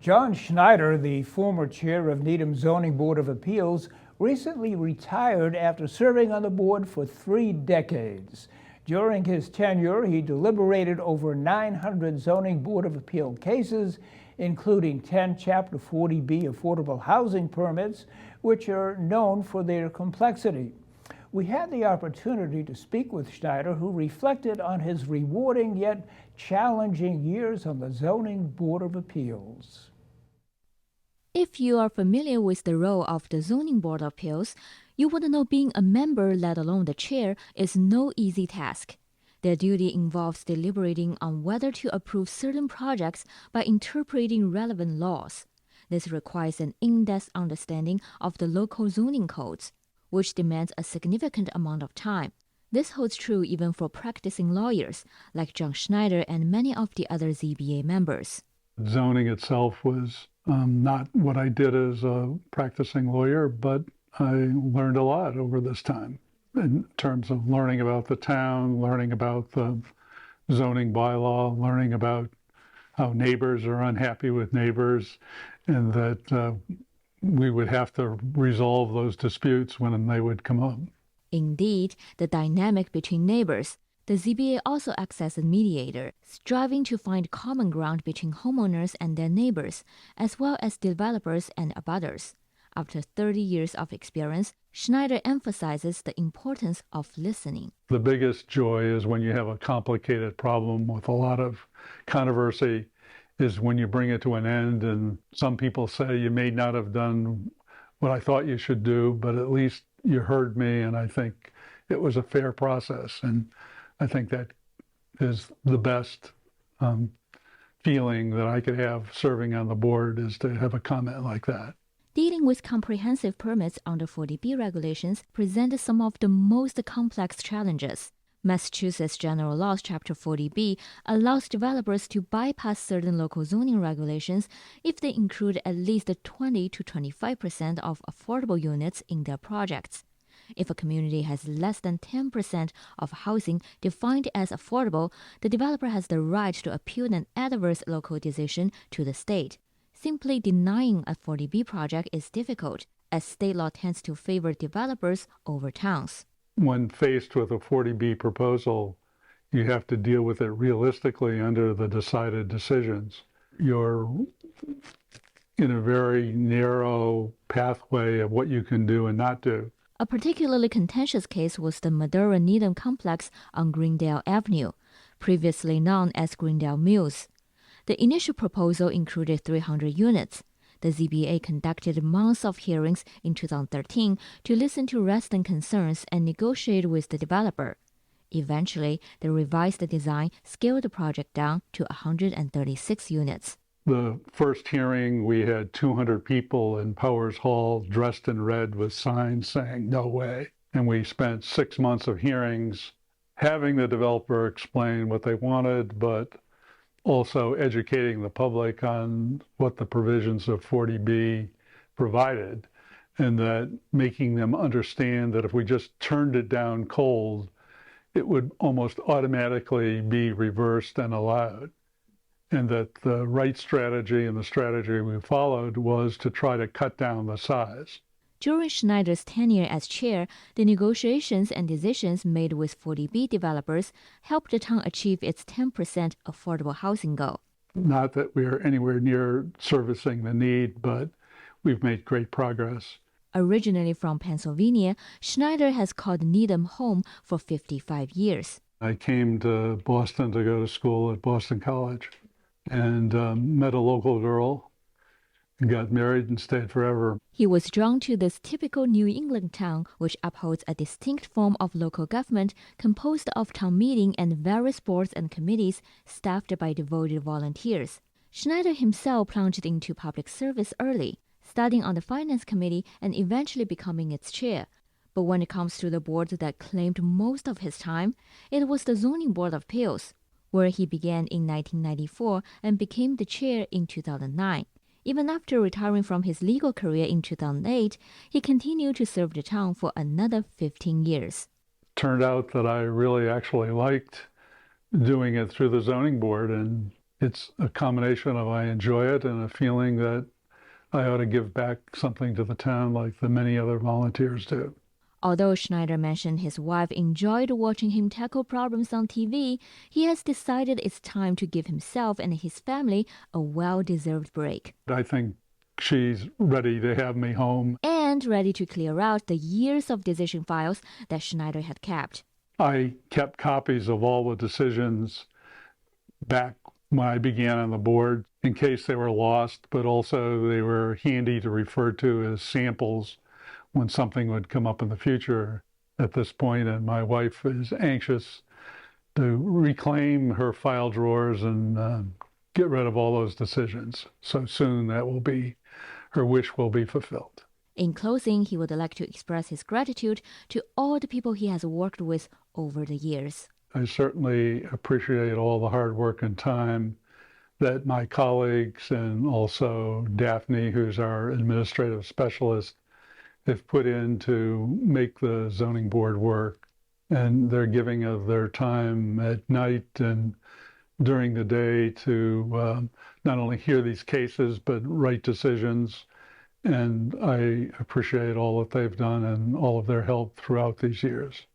Jon Schneider, the former chair of Needham Zoning Board of Appeals, recently retired after serving on the board for 3 decades. During his tenure, he deliberated over 900 Zoning Board of Appeal cases, including 10 Chapter 40B affordable housing permits, which are known for their complexity. We had the opportunity to speak with Schneider, who reflected on his rewarding yet challenging years on the Zoning Board of Appeals. If you are familiar with the role of the Zoning Board of Appeals, you would know being a member, let alone the chair, is no easy task. Their duty involves deliberating on whether to approve certain projects by interpreting relevant laws. This requires an in-depth understanding of the local zoning codes, which demands a significant amount of time. This holds true even for practicing lawyers, like Jon Schneider and many of the other ZBA members. Zoning itself was not what I did as a practicing lawyer, but I learned a lot over this time in terms of learning about the town, learning about the zoning bylaw, learning about how neighbors are unhappy with neighbors, and that we would have to resolve those disputes when they would come up. Indeed, the dynamic between neighbors. The ZBA also acts as a mediator, striving to find common ground between homeowners and their neighbors, as well as developers and abutters. After 30 years of experience, Schneider emphasizes the importance of listening. The biggest joy is when you have a complicated problem with a lot of controversy, is when you bring it to an end and some people say you may not have done what I thought you should do, but at least you heard me and I think it was a fair process. And I think that is the best feeling that I could have serving on the board, is to have a comment like that. Dealing with comprehensive permits under 40B regulations presents some of the most complex challenges. Massachusetts General Laws Chapter 40B allows developers to bypass certain local zoning regulations if they include at least 20 to 25% of affordable units in their projects. If a community has less than 10% of housing defined as affordable, the developer has the right to appeal an adverse local decision to the state. Simply denying a 40B project is difficult, as state law tends to favor developers over towns. When faced with a 40B proposal, you have to deal with it realistically under the decided decisions. You're in a very narrow pathway of what you can do and not do. A particularly contentious case was the Madura Needham complex on Greendale Avenue, previously known as Greendale Mills. The initial proposal included 300 units. The ZBA conducted months of hearings in 2013 to listen to resident concerns and negotiate with the developer. Eventually, the revised design scaled the project down to 136 units. The first hearing, we had 200 people in Powers Hall dressed in red with signs saying, "No way." And we spent 6 months of hearings having the developer explain what they wanted, but also educating the public on what the provisions of 40B provided, and that making them understand that if we just turned it down cold, it would almost automatically be reversed and allowed. And that the right strategy and the strategy we followed was to try to cut down the size. During Schneider's tenure as chair, the negotiations and decisions made with 40B developers helped the town achieve its 10% affordable housing goal. Not that we are anywhere near servicing the need, but we've made great progress. Originally from Pennsylvania, Schneider has called Needham home for 55 years. I came to Boston to go to school at Boston College and met a local girl and got married and stayed forever. He was drawn to this typical New England town, which upholds a distinct form of local government composed of town meeting and various boards and committees staffed by devoted volunteers. Schneider himself plunged into public service early, starting on the finance committee and eventually becoming its chair. But when it comes to the board that claimed most of his time, it was the Zoning Board of Appeals, where he began in 1994 and became the chair in 2009. Even after retiring from his legal career in 2008, he continued to serve the town for another 15 years. Turned out that I really actually liked doing it through the zoning board, and it's a combination of I enjoy it and a feeling that I ought to give back something to the town like the many other volunteers do. Although Schneider mentioned his wife enjoyed watching him tackle problems on TV, he has decided it's time to give himself and his family a well-deserved break. I think she's ready to have me home. And ready to clear out the years of decision files that Schneider had kept. I kept copies of all the decisions back when I began on the board in case they were lost, but also they were handy to refer to as samples when something would come up in the future at this point. And my wife is anxious to reclaim her file drawers and get rid of all those decisions. So soon that will be, her wish will be fulfilled. In closing, he would like to express his gratitude to all the people he has worked with over the years. I certainly appreciate all the hard work and time that my colleagues and also Daphne, who's our administrative specialist, have put in to make the zoning board work. And they're giving of their time at night and during the day to not only hear these cases, but write decisions. And I appreciate all that they've done and all of their help throughout these years.